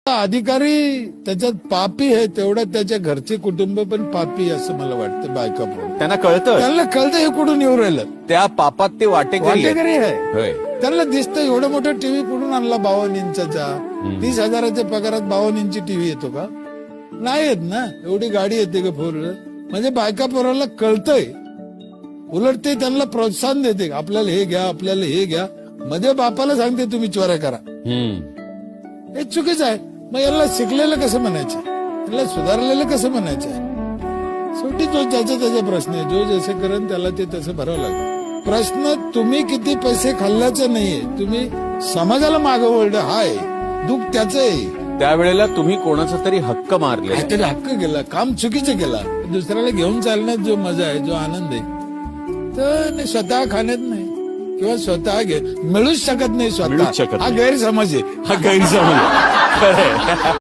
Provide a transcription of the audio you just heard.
अधिकारी त्याच्यात पापी आहे तेवढं त्याच्या घरचे कुटुंब पण पापी असं मला वाटतं. बायका त्यांना कळतं, त्यांना कळतं हे कुठून येऊ राहिलं. त्या पापात ते वाटेकरी आहेत. वाटेकरी आहे. होय. त्यांना दिसतं एवढं मोठं टीव्ही कुठून आणला 52 इंचाचा. 30,000च्या पगारात 52 इंची टीव्ही येतो का? नाही येत ना. एवढी गाडी येते का फोर व्हीलर? म्हणजे बायका पोराला कळतंय. उलट ते त्यांना प्रोत्साहन देते, आपल्याला हे घ्या, आपल्याला हे घ्या. मध्ये बापाला सांगते तुम्ही चोऱ्या करा. हे चुकीचं आहे. मग याला शिकलेलं कसं म्हणायचं, याला सुधारलेलं कसं म्हणायचं? शेवटी तो ज्याचा त्याचा प्रश्न आहे. जो जसे करेन त्याला ते तसं भरावं लागेल. प्रश्न तुम्ही किती पैसे खाल्ल्याचं नाहीये, तुम्ही समाजाला मागं वळलं हाय. दुःख त्याचं आहे. त्यावेळेला तुम्ही कोणाचा तरी हक्क मारले, काहीतरी हक्क केला, काम चुकीचं केला. दुसऱ्याला घेऊन चालण्यात जो मजा आहे, जो आनंद आहे, तर स्वतः खाण्यात नाही किंवा स्वतः मिळूच शकत नाही. मिळूच शकत स्वतः हा नाही. गैरसमज आहे. हा गैरसमज आहे. खरंय.